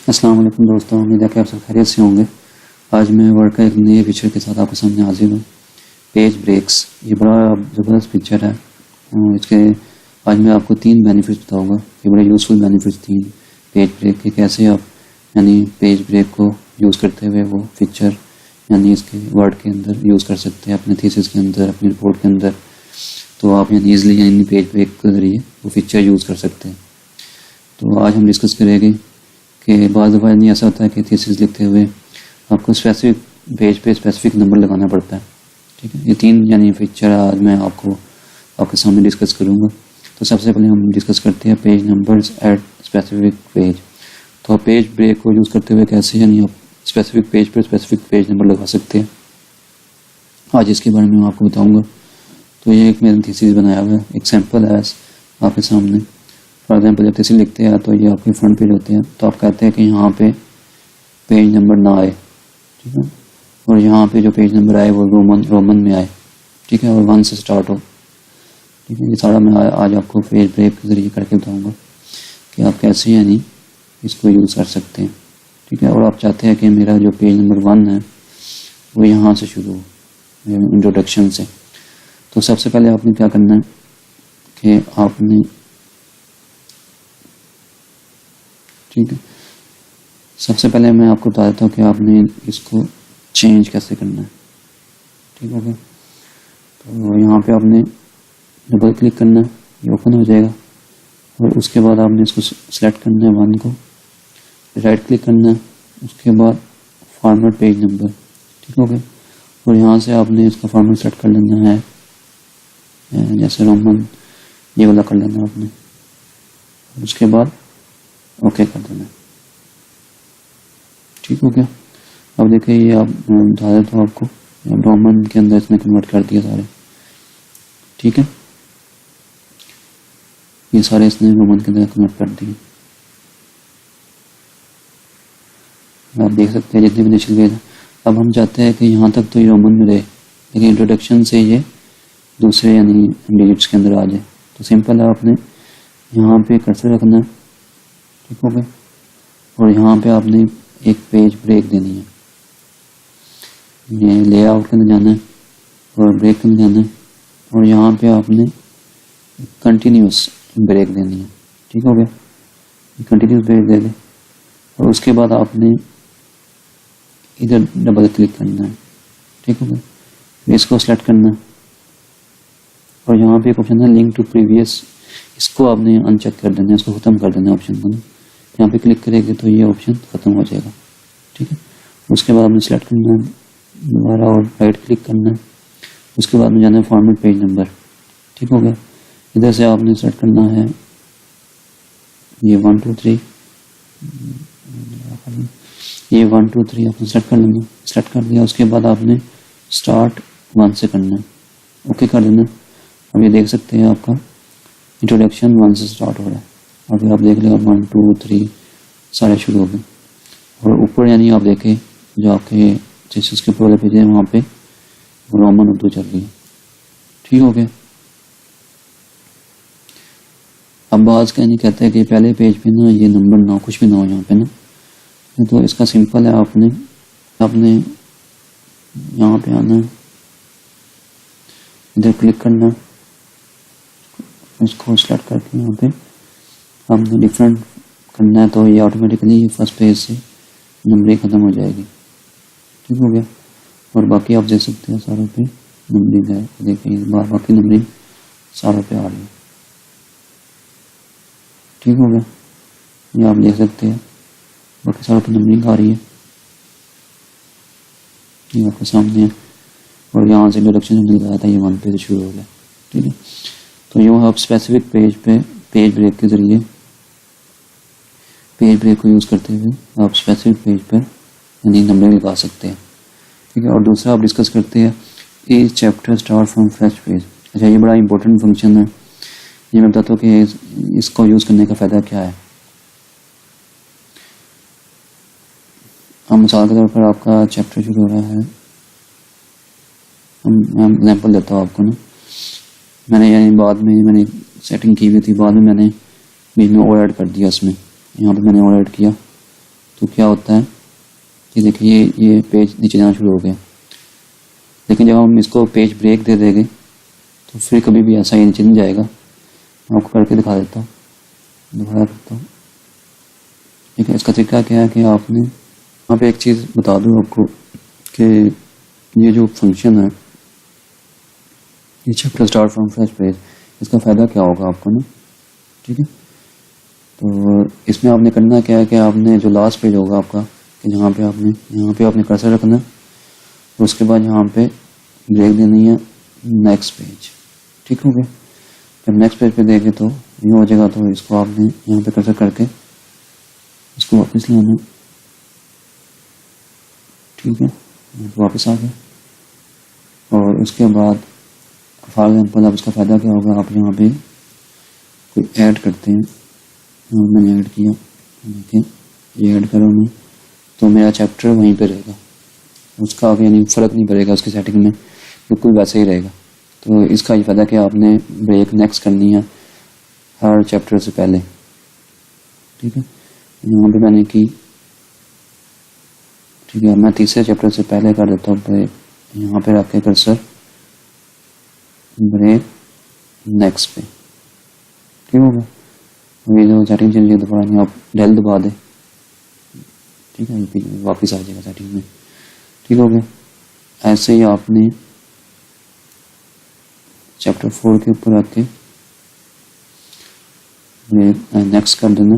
अस्सलाम वालेकुम दोस्तों, उम्मीद है कि आप सब खैरियत से होंगे। आज मैं वर्ड का एक नए फीचर के साथ आपके सामने हाजिर हूँ, पेज ब्रेक्स। ये बड़ा ज़बरदस्त फीचर है। इसके आज मैं आपको 3 बेनिफिट्स बताऊँगा। ये बड़े यूज़फुल बेनिफिट्स 3 पेज ब्रेक के। कैसे आप यानी पेज ब्रेक को यूज़ करते हुए वो फीचर यानी इसके वर्ड के अंदर यूज़ कर सकते हैं, अपने थीसिस के अंदर, अपनी रिपोर्ट के अंदर। तो आप यानी ईज़िली यानी पेज ब्रेक के ज़रिए वो फीचर यूज़ कर सकते हैं। तो आज हम डिस्कस करेंगे कि बाज़ दफ़ा नहीं ऐसा होता है कि थीसिस लिखते हुए आपको स्पेसिफिक पेज पे स्पेसिफिक नंबर लगाना पड़ता है। ठीक है, ये 3 यानी फीचर आज मैं आपके सामने डिस्कस करूँगा। तो सबसे पहले हम डिस्कस करते हैं page numbers at specific page. तो आप पेज ब्रेक को यूज़ करते हुए कैसे यानी आप स्पेसिफिक पेज पर स्पेसिफिक पेज नंबर लगा सकते हैं, आज इसके बारे में मैं आपको बताऊँगा। तो ये एक मैंने थीसिस बनाया हुआ है, एक सैम्पल है आपके सामने। फॉर एग्जाम्पल जब थीसिस लिखते हैं तो ये आपके फ्रंट पेज होते हैं, तो आप कहते हैं कि यहाँ पे पेज नंबर ना आए, ठीक है, और यहाँ पे जो पेज नंबर आए वो रोमन में आए, ठीक है, और 1 से स्टार्ट हो। ठीक है, ये सारा मैं आज आपको पेज ब्रेक के जरिए करके बताऊँगा कि आप कैसे यानी इसको यूज़ कर सकते हैं। ठीक है, और आप चाहते हैं कि मेरा जो पेज नंबर 1 है वो यहाँ से शुरू हो, इंट्रोडक्शन से। तो सबसे पहले आपने क्या करना है कि आपने, ठीक है, सबसे पहले मैं आपको बता देता हूँ कि आपने इसको चेंज कैसे करना है। ठीक हो गया, तो यहाँ पे आपने डबल क्लिक करना है, ये ओपन हो जाएगा, और उसके बाद आपने इसको सिलेक्ट करना है 1 को, राइट क्लिक करना है, उसके बाद फॉर्मेट पेज नंबर। ठीक हो गया, और यहाँ से आपने इसका फॉर्मेट सेट कर लेना है, जैसे रोमन ये वाला कर लेना है आपने, उसके बाद ओके कर देना है। ठीक हो गया, अब देखिए ये आप बता दें तो आपको रोमन के अंदर इसने कन्वर्ट कर दिया सारे। ठीक है, ये सारे इसने रोमन के अंदर कन्वर्ट कर दिए। आप देख सकते हैं जितने भी इनिशियल पेज है। अब हम चाहते हैं कि यहाँ तक तो ये रोमन में रहे, लेकिन इंट्रोडक्शन से ये दूसरे यानी डिजिट्स के अंदर आ जाए। तो सिंपल है, आपने यहाँ पे कर्सर रखना है। ठीक हो गया, और यहाँ पे आपने एक पेज ब्रेक देनी है। ये लेआउट के अंदर जाना है और ब्रेक के अंदर जाना है, और यहाँ पे आपने कंटिन्यूस ब्रेक देनी है। ठीक हो गया, कंटिन्यूस ब्रेक दे दे, और उसके बाद आपने इधर डबल क्लिक करना है। ठीक हो गया, इसको सेलेक्ट करना है, और यहाँ पे एक ऑप्शन है लिंक टू प्रीवियस, इसको आपने अनचेक कर देना है, इसको ख़त्म कर देना है ऑप्शन को। यहाँ पे क्लिक करेंगे तो ये ऑप्शन ख़त्म हो जाएगा। ठीक है, उसके बाद आपने सेलेक्ट करना है दोबारा और राइट क्लिक करना है, उसके बाद में जाना है फॉर्मेट पेज नंबर। ठीक हो गया, इधर से आपने सेलेक्ट करना है ये 1 2 3, ये 1 2 3 आपने सेलेक्ट कर लेना। सेलेक्ट कर दिया, उसके बाद आपने स्टार्ट 1 से करना है, ओके कर देना। अब ये देख सकते हैं आपका इंट्रोडक्शन 1 से स्टार्ट हो रहा है। अभी आप देख लेगा 1 2 3 सारे शुरू हो गए, और ऊपर यानी आप देखें जो आपके थीसिस के पूरे पेज है वहाँ पे रोमन उर्दू चल रही है। ठीक हो गया, अब बाज़ का नहीं कहते हैं कि पहले पेज पे ना ये नंबर ना हो, कुछ भी ना हो यहाँ पे ना। तो इसका सिंपल है, आपने यहाँ पे आना है, इधर क्लिक करना, इसको सेलेक्ट करके यहाँ पे आपने डिफरेंट करना है, तो ये ऑटोमेटिकली फर्स्ट पेज से नंबरिंग ख़त्म हो जाएगी। ठीक हो गया, और बाकी आप देख सकते हैं सारों पे नंबरिंग है। देखिए बाकी नंबरिंग सारों पे आ रही है। ठीक हो गया, ये आप देख सकते हैं बाकी सारों पे नंबरिंग आ रही है, ये आपके सामने है, और यहाँ से इंट्रोडक्शन मिल रहा था, ये 1 पे से शुरू हो गया। ठीक है, तो यूँ आप स्पेसिफिक पेज पे पेज ब्रेक के ज़रिए पेज ब्रेक को यूज़ करते हुए आप स्पेसिफिक पेज पर यानी नंबर लगा सकते हैं। ठीक है, और दूसरा आप डिस्कस करते हैं each chapter start from fresh page. अच्छा, ये बड़ा इंपॉर्टेंट फंक्शन है, ये मैं बताता हूँ कि इसको यूज़ करने का फ़ायदा क्या है। हम मिसाल के तौर पर आपका चैप्टर शुरू हो रहा है, मैं एग्जाम्पल देता हूँ आपको ना। मैंने यानी बाद में मैंने सेटिंग की हुई थी, बाद में मैंने बीच में और ऐड कर दिया इसमें। यहाँ पे मैंने और ऐड किया, तो क्या होता है कि देखिए ये पेज नीचे जाना शुरू हो गया, लेकिन जब हम इसको पेज ब्रेक दे देंगे तो फिर कभी भी ऐसा ही नीचे नहीं जाएगा। मैं आपको करके दिखा देता हूँ, दोबारा करता हूँ। ठीक है, इसका तरीका क्या है कि आपने यहाँ पे एक चीज़ बता दूँ आपको कि ये जो फंक्शन है, ये chapter start from fresh page, इसका फ़ायदा क्या होगा आपको ना। ठीक है, तो इसमें आपने करना क्या है कि आपने जो लास्ट पेज होगा आपका, कि यहाँ पे आपने कर्सर रखना है, उसके बाद यहाँ पे ब्रेक देनी है नेक्स्ट पेज। ठीक हो गया, जब नेक्स्ट पेज पे देखें तो ये हो जाएगा, तो इसको आपने यहाँ पे कर्सर करके इसको वापस लाना। ठीक है, तो वापस आ गया। और उसके बाद फॉर एग्जाम्पल अब इसका फ़ायदा क्या होगा, आप यहाँ पे कोई ऐड करते हैं, मैंने ऐड किया, देखिए ये ऐड करो मैं, तो मेरा चैप्टर वहीं पे रहेगा, उसका यानी फ़र्क नहीं पड़ेगा, उसकी सेटिंग में बिल्कुल वैसे ही रहेगा। तो इसका ये फ़ायदा कि आपने ब्रेक नेक्स्ट करनी है हर चैप्टर से पहले। ठीक है, यहाँ पे मैंने की, ठीक है, मैं तीसरे चैप्टर से पहले कर देता हूँ ब्रेक, यहाँ पे रख के कर्सर ब्रेक नेक्स्ट पे। ठीक हो गया, ये जो सेटिंग चेंज है दोबारा नहीं, आप डेल दबा दे, ठीक है, वापस आ जाएगा सेटिंग में। ठीक हो गया, ऐसे ही आपने चैप्टर 4 के ऊपर रख के नेक्स्ट कर देना,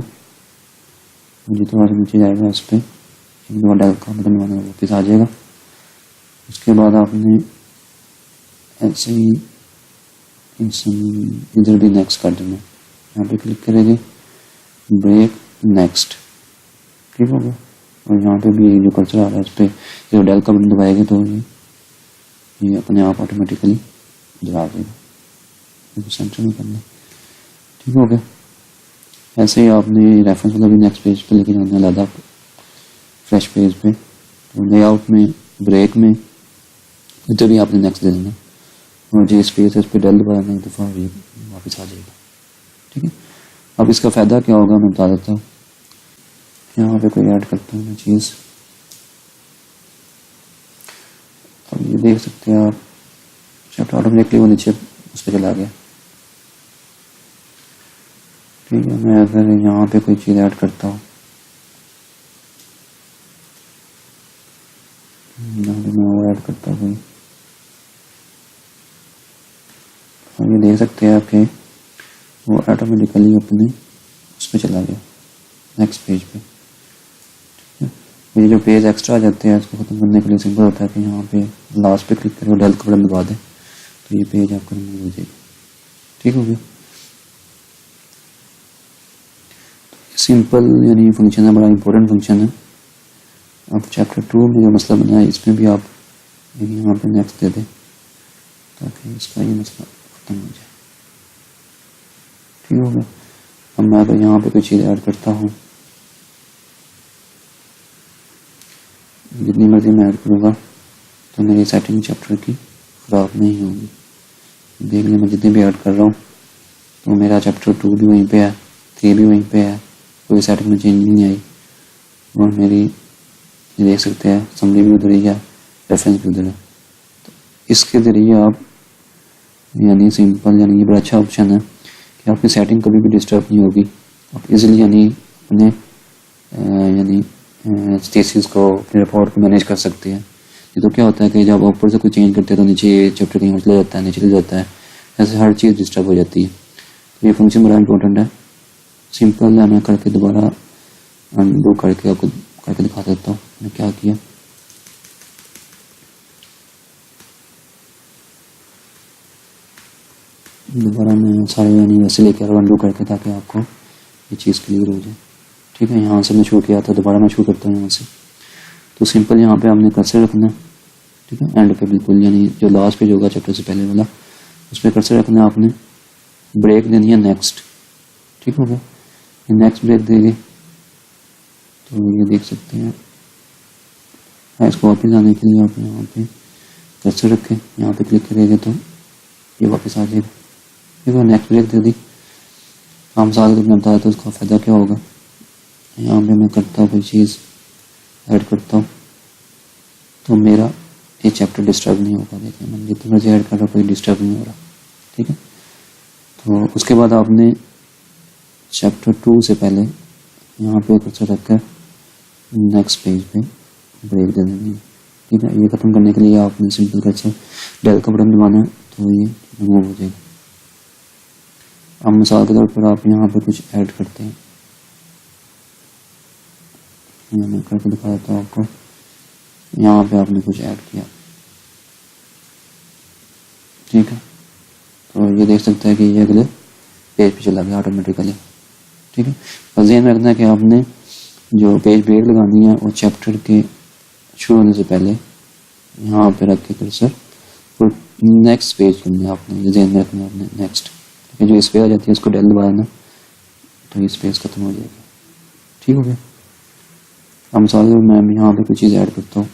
मुझे थोड़ा सा नीचे जाएगा, इस पर एक दो डेल का बटन दबाना, वापस आ जाएगा। उसके बाद आपने ऐसे ही इधर भी नेक्स्ट कर देना, यहाँ पे क्लिक करेंगे ब्रेक नेक्स्ट। ठीक हो गया, और यहाँ पे भी जो कर्सर आ रहा है इस पर जो डेल का बटन दबाएंगे तो ये अपने आप ऑटोमेटिकली दबा देगा, सेंटर में करना। ठीक हो गया, ऐसे ही आपने रेफरेंस वाला भी नेक्स्ट पेज पे लेके जाना है, अलग फ्रेश पेज पे, तो लेआउट में ब्रेक में इधर भी आपने नेक्स्ट दे देना, और जो स्पेस है इस पर डेल दबाना तो फिर ये वापस आ जाएगा। ठीक है, अब इसका फ़ायदा क्या होगा मैं बता देता हूँ। यहाँ पे कोई ऐड करता हूँ मैं चीज़, अब ये देख सकते हैं आप, चैप्टर ऑटोमेटिकली वो नीचे उस पर चला गया। ठीक है, मैं अगर यहाँ पे कोई चीज़ ऐड करता हूँ, यहाँ पे मैं वो ऐड करता हूँ, और ये देख सकते हैं आपके वो ऑटोमेटिकली अपने उस पर चला गया नेक्स्ट पेज पे। ठीक है, ये जो पेज एक्स्ट्रा आ जाते हैं इसको ख़त्म करने के लिए सिंपल होता है कि यहाँ पे लास्ट पे क्लिक करें और डेल का बटन दबा दें, तो ये पेज आपका रिमूव हो जाएगा। ठीक हो गया, सिंपल यानी फंक्शन है, बड़ा इंपॉर्टेंट फंक्शन है। अब चैप्टर 2 में जो मसला बना है इसमें भी आप यहाँ पे नेक्स्ट दे दें ताकि इसका ये मसला खत्म हो जाए। ठीक हो गया, अब मैं अगर यहाँ पे कोई चीज़ ऐड करता हूँ, जितनी मर्जी मैं ऐड करूँगा तो मेरी सेटिंग चैप्टर की ख़राब नहीं होगी। देख लें मैं जितने भी ऐड कर रहा हूँ तो मेरा चैप्टर 2 भी वहीं पे है, 3 भी वहीं पे है, कोई सेटिंग में चेंज नहीं आई, और मेरी देख सकते हैं समरी भी उधर ही है, रेफरेंस भी उधर है। तो इसके ज़रिए आप यानी सिंपल यानी ये बड़ा अच्छा ऑप्शन है कि आपकी सेटिंग कभी भी डिस्टर्ब नहीं होगी, आप इजीली यानी अपने यानी थीसिस को, अपने रिपोर्ट को मैनेज कर सकते हैं। ये तो क्या होता है कि जब ऊपर से कोई चेंज करते हैं तो नीचे चैप्टर कहीं चला जाता है, नीचे चला जाता है, ऐसे हर चीज़ डिस्टर्ब हो जाती है। तो ये फंक्शन बड़ा इंपॉर्टेंट है, सिंपल है, मैं करके दोबारा अनडू करके आपको करके दिखा देता हूँ मैंने क्या किया। दोबारा मैं सारे यानी वैसे लेके अनडू करके ताकि आपको ये चीज़ क्लियर हो जाए। ठीक है, यहाँ से मैं शुरू किया था, दोबारा मैं शुरू करता हूँ यहाँ से। तो सिंपल यहाँ पे आपने कर्सर रखना है, ठीक है, एंड पे बिल्कुल यानी जो लास्ट पेज होगा चैप्टर से पहले वाला, उस पर कर्सर रखना है आपने, ब्रेक देनी है नेक्स्ट। ठीक हो गया, नेक्स्ट ब्रेक देंगे तो ये देख सकते हैं, इसको वापस आने के लिए आप यहाँ पे कर्सर रखें, यहाँ पे क्लिक करेंगे तो ये वापस आ जाएगा। ठीक है, नेक्स्ट ब्रेक दे दी, हम साथ में बता तो उसका फ़ायदा क्या होगा। यहाँ पे मैं करता हूँ कोई चीज़ ऐड करता हूँ तो मेरा ये चैप्टर डिस्टर्ब नहीं होगा। देखिए मैंने जितनी मर्जी ऐड कर रहा कोई डिस्टर्ब नहीं हो रहा, ठीक है। तो उसके बाद आपने चैप्टर 2 से पहले यहाँ पे कर्सर रखकर नेक्स्ट पेज पे ब्रेक दे देनी है, ठीक है। ये खत्म करने के लिए आपने सिंपल कर्सर डेल का बटन दबाना है तो ये रिमूव हो जाएगा। अब मिसाल के तौर पर आप यहाँ पे कुछ ऐड करते हैं, मैं करके दिखा देता हूँ आपको। यहाँ पे आपने कुछ ऐड किया, ठीक है, तो ये देख सकते हैं कि ये अगले पेज पे चला गया ऑटोमेटिकली, ठीक है। और ध्यान रखना है कि आपने जो पेज ब्रेक लगानी है वो चैप्टर के शुरू होने से पहले यहाँ पे रख के कर्सर और नेक्स्ट पेज करना है आपने, ध्यान में रखना है आपने नेक्स्ट, ठीक है। जो स्पेस आ जाती है उसको डेल दबा देना तो ये स्पेस खत्म हो जाएगी, ठीक हो गया। अब मिसाल मैं यहाँ पे कुछ चीज़ ऐड करता हूँ,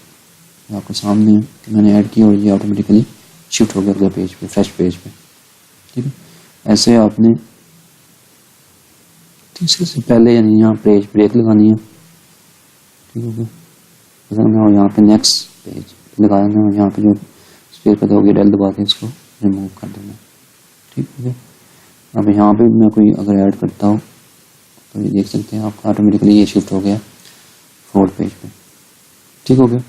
आपके सामने है कि मैंने ऐड किया और ये ऑटोमेटिकली शिफ्ट हो गया अगले पेज पे, फ्रेश पेज पे, ठीक है। ऐसे आपने तीसरे से पहले यानी यहाँ पेज ब्रेक लगानी है, ठीक हो गया। और यहाँ पे नेक्स्ट पेज लगा देना और यहाँ पे जो स्पेस पैदा होगी डेल दबा के इसको रिमूव कर देना, ठीक हो गया। अब यहाँ पे मैं कोई अगर ऐड करता हूँ तो ये देख सकते हैं आपका ऑटोमेटिकली ये शिफ्ट हो गया 4th पेज पे, ठीक हो गया।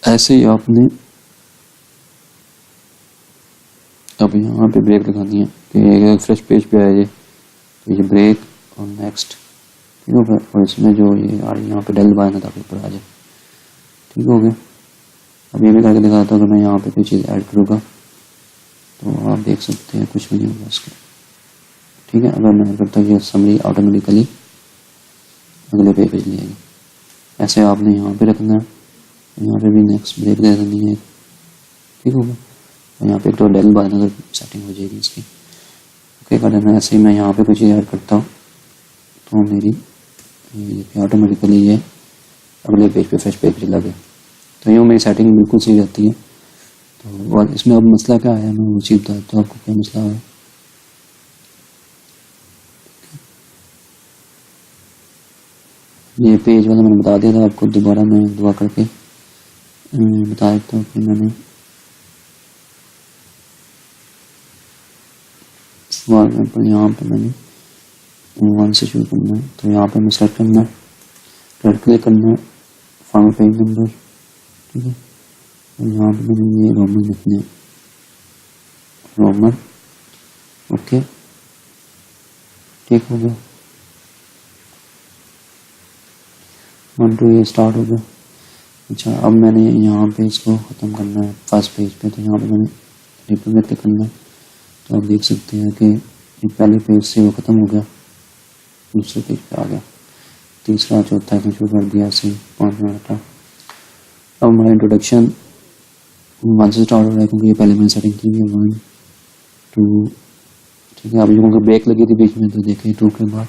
ऐसे ही आपने अब यहाँ पे ब्रेक लगानी है कि फ्रेश पेज पे आए तो ये ब्रेक और नेक्स्ट, ठीक हो गया। और इसमें जो ये आ रही यहाँ पे डेल दबाएंगे ताकि ऊपर आ जाए, ठीक हो गया। अब ये भी करके दिखाता हूँ कि मैं यहाँ पे कोई चीज़ ऐड करूँगा तो आप देख सकते हैं कुछ भी नहीं होगा इसके, ठीक है। अगर मैं करता हूँ ये समरी ऑटोमेटिकली अगले पेज ले आएगी। ऐसे आपने यहाँ पे रखना है, यहाँ पे भी नेक्स्ट ब्रेक दे देनी है, ठीक होगा। और यहाँ पे एक तो डेल बाय सेटिंग हो जाएगी इसकी, ओके कर देना। ऐसे ही मैं यहाँ पे कुछ ऐड करता हूँ तो मेरी ऑटोमेटिकली ये अगले पेज पे फ्रेश पेज पे चला गया। तो यूँ मेरी सेटिंग बिल्कुल सही रहती है। तो और इसमें अब मसला क्या है मैं वो चीज़ बताता हूँ आपको क्या मसला है। ये पेज वाला मैंने बता दिया था आपको, दोबारा मैं दुआ करके बता देता हूँ कि मैंने यहाँ पे मैंने 1 से शुरू करना है। तो यहाँ पे मैं सेलेक्ट करना है, राइट क्लिक करना है, फॉर्मेट पेज नंबर, ठीक है। और यहाँ पे मैंने ये रोमन लिखने हैं, रोमन, ओके, ठीक हो गया। 1 2 ये स्टार्ट हो गया। अच्छा अब मैंने यहाँ पे इसको ख़त्म करना है फर्स्ट पेज पे, तो यहाँ पे मैंने रिपीट में क्लिक करना है। तो आप देख सकते हैं कि पहले पेज से वो ख़त्म हो गया, दूसरे पेज पे आ गया, तीसरा चौथा इसने शुरू कर दिया, ऐसे 5 मिनट का। अब हमारा इंट्रोडक्शन 1 से स्टार्ट हो रहा है क्योंकि ये पहले मैंने सेटिंग की है 1 2, ठीक है। अभी जो ब्रेक लगी थी बीच में तो देखें 2 के बाद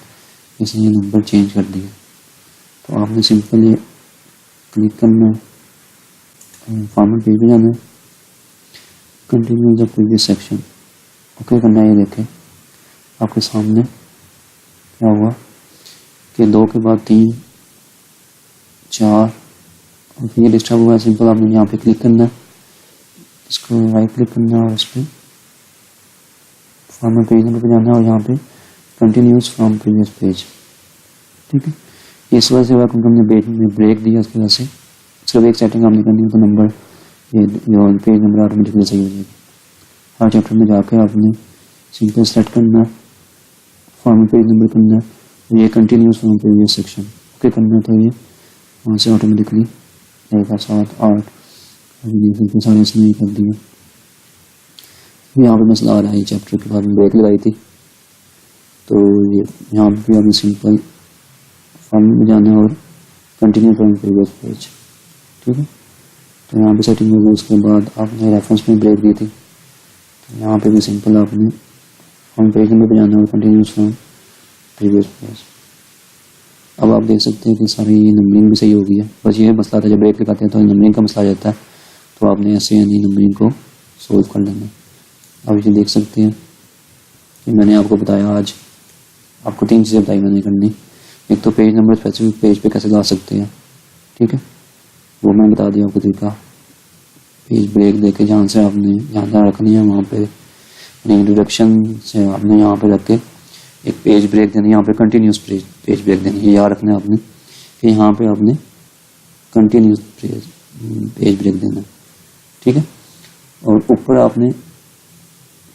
इसने ये नंबर चेंज कर दिया। तो आपने सिंपल ये क्लिक करना है, फॉर्मेट पेज पे जाना है, continue the previous section, okay करना है। ये देखें आपके सामने क्या हुआ कि 2 के बाद 3 4 और फिर ये डिस्टर्ब हुआ है। सिंपल आपने यहाँ पे क्लिक करना है, इसको राइट क्लिक करना है और इस पर फॉर्मेट पेज नंबर पे जाना है और यहाँ पे कंटिन्यूस फ्रॉम प्रीवियस पेज, ठीक है। इस वजह से हुआ क्योंकि हमने पेज में ब्रेक दिया, उसकी वजह से सिर्फ एक सेटिंग हमने करनी है तो नंबर ये पेज नंबर ऑटोमेटिकली सही हो जाएगी। हर चैप्टर में जाकर आपने सिंपल सेलेक्ट करना है, फॉर्मेट पेज नंबर करना है और ये continuous from previous section okay करना है। तो ये वहाँ से ऑटोमेटिकली आएगा 7 8 बिल्कुल सारे इसने ही कर दिया। यहाँ पर मसला आ रहा है चैप्टर के बाद में ब्रेक लगाई थी तो ये यहाँ पर आपने सिंपल फॉर्मेट में जाना है और कंटिन्यू फ्रॉम प्रीवियस पेज, ठीक है। तो यहाँ पे सेटिंग होगी, उसके बाद आपने रेफरेंस में ब्रेक दी थी तो यहाँ पे भी सिंपल आपने फॉर्म पेज नंबर पे जाना है और कंटिन्यू फ्रॉम प्रीवियस पेज। अब आप देख सकते हैं कि सारी नंबरिंग भी सही हो गई है। बस ये मसला था जब ब्रेक लगाते हैं तो नंबरिंग का मसला आ जाता है, तो आपने ऐसे यानी नंबरिंग को सोल्व कर लेना है। अब ये देख सकते हैं कि मैंने आपको बताया, आज आपको 3 चीज़ें बताई मैंने करनी। एक तो पेज नंबर स्पेसिफिक पेज पे कैसे ला सकते हैं, ठीक है, वो मैंने बता दिया आपको तरीका। पेज ब्रेक देके जहाँ से आपने जहाँ रखनी है वहाँ पे इंट्रोडक्शन से आपने यहाँ पे रख के एक पेज ब्रेक देनी है, यहाँ पे कंटिन्यूस पेज ब्रेक देनी है, याद रखना है आपने कि यहाँ पे आपने कंटिन्यूस पेज ब्रेक देना, ठीक है। और ऊपर आपने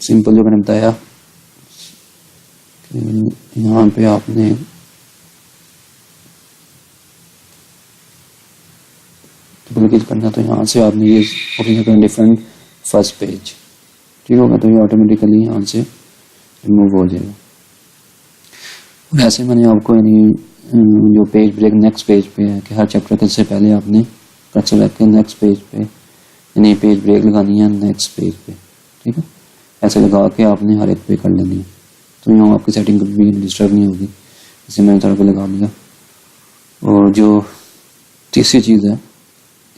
सिंपल जो मैंने बताया कि यहाँ पे आपने डुप्लीकेट करना, तो यहाँ से आपने ये ओपन करना डिफरेंट फर्स्ट पेज, ठीक होगा, तो ये ऑटोमेटिकली यहाँ से रिमूव हो जाएगा। और ऐसे मैंने आपको यानी जो पेज ब्रेक नेक्स्ट पेज पे है कि हर चैप्टर से पहले आपने कर्सर रख के नेक्स्ट पेज पे यानी पेज ब्रेक लगानी है नेक्स्ट पेज पे, ठीक है। ऐसे लगा के आपने हर एक पे कर लेनी है, तो यहाँ आपकी सेटिंग कभी भी डिस्टर्ब नहीं होगी। इसे मैंने तरह पे लगा लिया। और जो तीसरी चीज़ है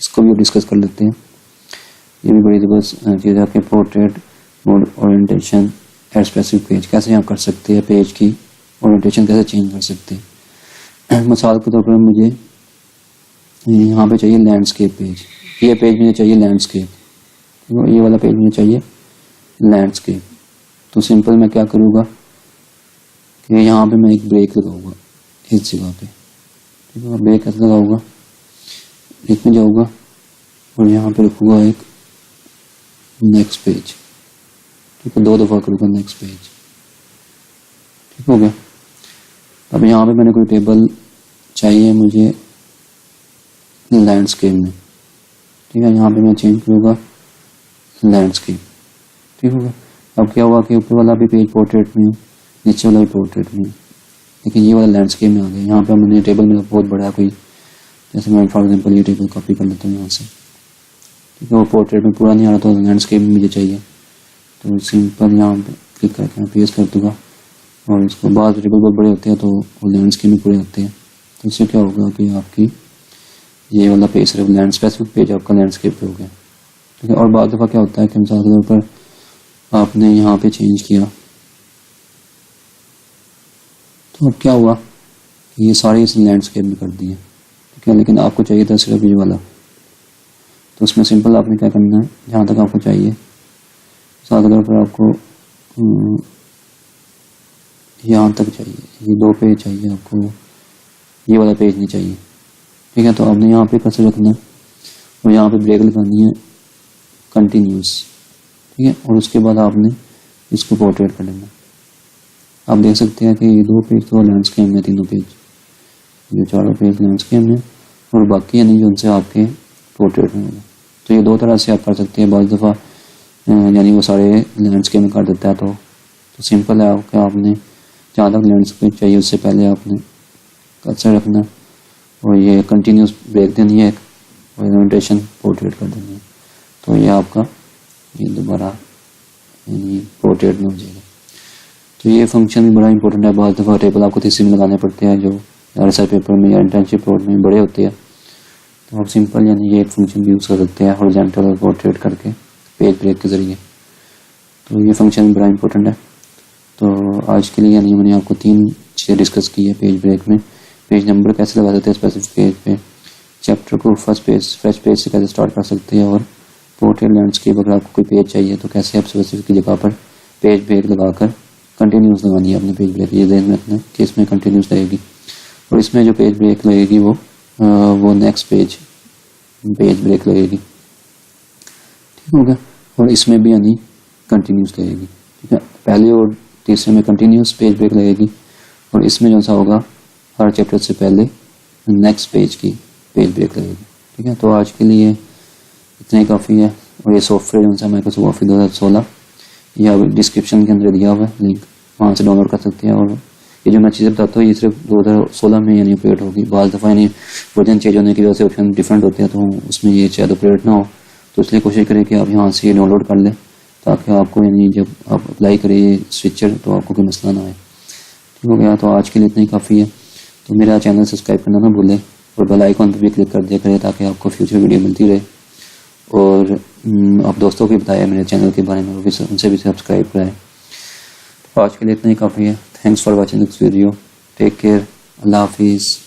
इसको भी डिस्कस कर लेते हैं। ये भी बड़ी ज़बरदस्त चीज़ है कि portrait mode orientation at specific page, कैसे आप कर सकते हैं, पेज की ओरिएंटेशन कैसे चेंज कर सकते हैं। मिसाल के तौर पर मुझे यहाँ पे चाहिए लैंडस्केप पेज, ये पेज मुझे चाहिए लैंडस्केप, ये वाला पेज मुझे चाहिए लैंडस्केप। तो सिंपल मैं क्या करूँगा कि यहाँ पे मैं एक ब्रेक लगाऊंगा इस जगह पे, ठीक है। ब्रेक कैसे लगाऊंगा, ब्रेक में जाऊँगा और यहाँ पे रखूँगा एक नेक्स्ट पेज, ठीक है, 2 दफ़ा करूँगा नेक्स्ट पेज, ठीक हो गया। अब यहाँ पे मैंने कोई टेबल चाहिए मुझे लैंडस्केप में, ठीक है, यहाँ पे मैं चेंज करूँगा लैंडस्केप, ठीक होगा। अब क्या हुआ कि ऊपर वाला भी पेज पोर्ट्रेट में, नीचे वाला भी पोर्ट्रेट में, लेकिन ये वाला लैंडस्केप में आ गया। यहाँ पे मैंने टेबल में बहुत बड़ा कोई, जैसे मैं फॉर एग्जांपल ये टेबल कॉपी कर लेता हूँ यहाँ से, ठीक है, वो पोर्ट्रेट में पूरा नहीं आ रहा, तो लैंडस्केप में मुझे चाहिए, तो सिंपल यहाँ पे क्लिक करके यहाँ पेस्ट कर दूँगा। और इसको बाद टेबल बहुत बड़े होते हैं तो वो लैंडस्केप में पूरे होते हैं, तो इससे क्या होगा कि आपकी ये वाला पेज सिर्फ लैंड स्पेसिफिक पेज आपका लैंडस्केप पे हो गया, ठीक है। और बाद दफ़ा क्या होता है कि मिसाल के तौर पर आपने यहाँ पे चेंज किया, तो अब क्या हुआ कि ये सारे इस लैंडस्केप में कर दिए, ठीक है, लेकिन आपको चाहिए था सिर्फ ये वाला। तो उसमें सिंपल आपने क्या करना है, जहाँ तक आपको चाहिए, मिसाल के तौर पर आपको यहाँ तक चाहिए, ये 2 पेज चाहिए आपको, ये वाला पेज नहीं चाहिए, ठीक है। तो आपने यहाँ पे कर्सर रखना है और यहाँ पे ब्रेक लगानी है कंटिन्यूस, ठीक है। और उसके बाद आपने इसको पोर्ट्रेट कर लेना। आप देख सकते हैं कि ये 2 पेज तो लैंडस्केप में, 3 पेज, ये 4 पेज लैंडस्केप में और बाकी यानी जो उनसे आपके पोर्ट्रेट में होगा। तो ये 2 तरह से आप कर सकते हैं। बाज़ दफ़ा यानी वो सारे लैंडस्केप में कर देता है, तो सिंपल है आपका, आपने जहाँ तक लैंडस्केप चाहिए उससे पहले आपने कर्सर रखना और ये कंटिन्यूस ब्रेक देनी है और ओरिएंटेशन पोर्ट्रेट कर देनी है, तो ये आपका ये दोबारा यानी पोर्ट्रेट में हो जाएगा। तो ये फंक्शन भी बड़ा इंपॉर्टेंट है। बहुत दफ़ा टेबल आपको थीसिस में लगाने पड़ते हैं जो रिसर्च पेपर में या इंटर्नशिप प्रोजेक्ट में बड़े होते हैं, तो आप सिंपल यानी ये एक फंक्शन भी यूज़ कर सकते हैं हॉरिजॉन्टल और पोर्ट्रेट करके पेज ब्रेक के ज़रिए। तो ये फंक्शन बड़ा इंपॉर्टेंट है। तो आज के लिए यानी मैंने आपको 3 चीज़ें डिस्कस की है पेज ब्रेक में। पेज नंबर कैसे लगा सकते हैं स्पेसिफिक पेज पे, चैप्टर को फ्रेश पेज से कैसे स्टार्ट कर सकते हैं, और पोर्ट्रेट लैंडस्केप अगर आपको कोई पेज चाहिए तो कैसे आप स्पेसिफिक जगह पर पेज ब्रेक लगाकर कंटिन्यूस लगानी है अपने पेज ब्रेक। ये ध्यान में रखना कि इसमें कंटिन्यूस लगेगी और इसमें जो पेज ब्रेक लगेगी वो नेक्स्ट पेज ब्रेक लगेगी, ठीक हो गया। और इसमें भी यानी कंटिन्यूस लगेगी, ठीक है। पहले और तीसरे में कंटिन्यूस पेज ब्रेक लगेगी और इसमें जो सा होगा हर चैप्टर से पहले नेक्स्ट पेज की पेज ब्रेक लगेगी, ठीक है। तो आज के लिए इतना ही काफ़ी है। और ये सॉफ्टवेयर जो सा माइक्रोसॉफ्ट ऑफिस 2016 या डिस्क्रिप्शन के अंदर दिया हुआ है लिंक, वहाँ से डाउनलोड कर सकते हैं। और ये जो मैं चीज़ें बताता हूँ ये सिर्फ 2016 में यानी अपडेट होगी। बाज़ दफ़ा यानी वर्जन चेंज होने की वजह से ऑप्शन डिफरेंट होते हैं, तो उसमें ये शायद अपडेट ना हो, तो इसलिए कोशिश करें कि आप यहाँ से डाउनलोड कर लें ताकि आपको यानी जब आप अप्लाई करें ये स्विचर तो आपको कोई मसला ना आए, ठीक हो गया। तो आज के लिए इतना ही काफ़ी है। तो मेरा चैनल सब्सक्राइब करना ना भूलें और बेल आइकॉन पर भी क्लिक कर दिया करें ताकि आपको फ्यूचर वीडियो मिलती रहे। और आप दोस्तों को भी बताया मेरे चैनल के बारे में, उनसे भी सब्सक्राइब कराएं। तो आज के लिए इतना ही काफ़ी है। Thanks for watching this video. Take care. अल्लाह हाफिज़।